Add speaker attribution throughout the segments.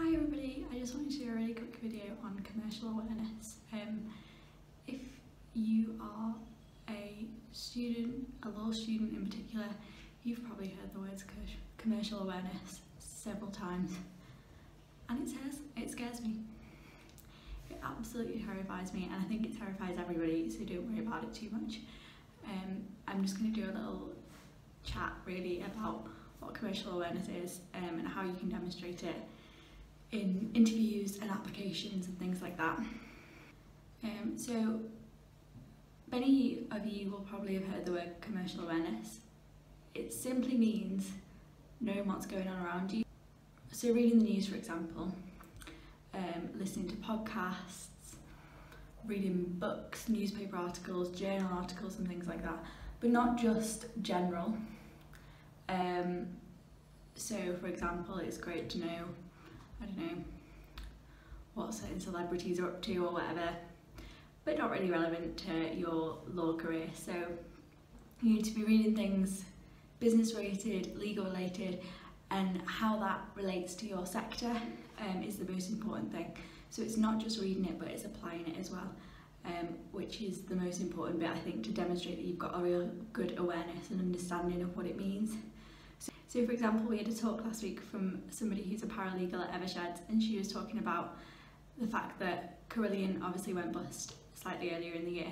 Speaker 1: Hi everybody, I just wanted to do a really quick video on commercial awareness. If you are a student, a law student in particular, you've probably heard the words commercial awareness several times, and it scares me. It absolutely terrifies me, and I think it terrifies everybody, so don't worry about it too much. I'm just going to do a little chat really about what commercial awareness is and how you can demonstrate it in interviews and applications and things like that. So many of you will probably have heard the word commercial awareness. It simply means knowing what's going on around you. So reading the news, for example, listening to podcasts, reading books, newspaper articles, journal articles and things like that, but not just general. So for example, it's great to know, I don't know, what certain celebrities are up to or whatever, but not really relevant to your law career. So you need to be reading things business related, legal related, and how that relates to your sector is the most important thing. So it's not just reading it, but it's applying it as well, which is the most important bit, I think, to demonstrate that you've got a real good awareness and understanding of what it means. So for example, we had a talk last week from somebody who's a paralegal at Evershed, and she was talking about the fact that Commerical obviously went bust slightly earlier in the year,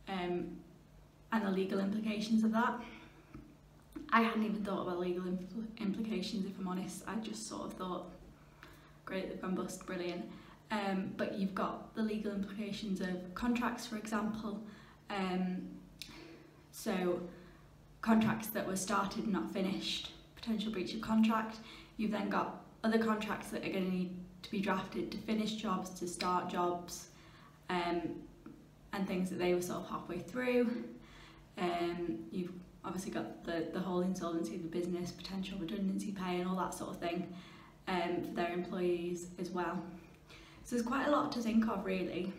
Speaker 1: and the legal implications of that. I hadn't even thought about legal implications, if I'm honest. I just sort of thought, great, they've gone bust, brilliant. But you've got the legal implications of contracts, for example. So contracts that were started and not finished, potential breach of contract. You've then got other contracts that are going to need to be drafted to finish jobs, to start jobs, and things that they were sort of halfway through. You've obviously got the whole insolvency of the business, potential redundancy pay and all that sort of thing for their employees as well. So there's quite a lot to think of really,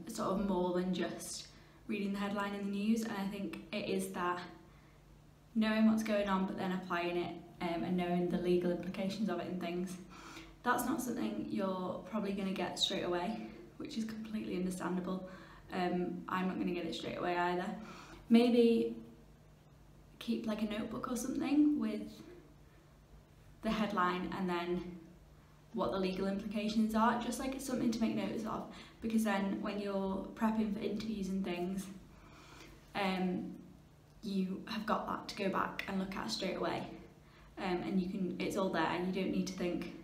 Speaker 1: sort of more than just reading the headline in the news, and I think it is that knowing what's going on but then applying it and knowing the legal implications of it and things. That's not something you're probably going to get straight away, which is completely understandable. I'm not going to get it straight away either. Maybe keep like a notebook or something with the headline and then what the legal implications are, just like it's something to make notes of, because then when you're prepping for interviews and things, you have got that to go back and look at straight away, and you can, it's all there, and you don't need to think,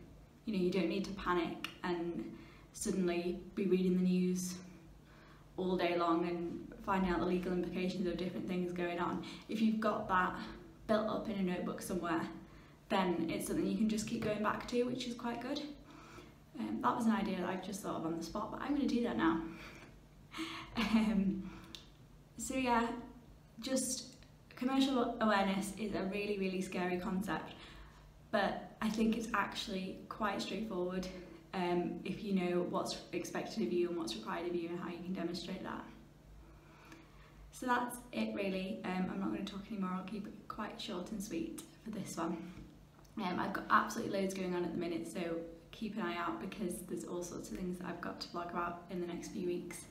Speaker 1: you know, you don't need to panic and suddenly be reading the news all day long and finding out the legal implications of different things going on. If you've got that built up in a notebook somewhere, then it's something you can just keep going back to, which is quite good. That was an idea that I've just thought of on the spot, but I'm going to do that now. So yeah, just commercial awareness is a really, really scary concept, but I think it's actually quite straightforward if you know what's expected of you and what's required of you and how you can demonstrate that. So that's it really. I'm not going to talk anymore, I'll keep it quite short and sweet for this one. I've got absolutely loads going on at the minute, so keep an eye out because there's all sorts of things that I've got to vlog about in the next few weeks.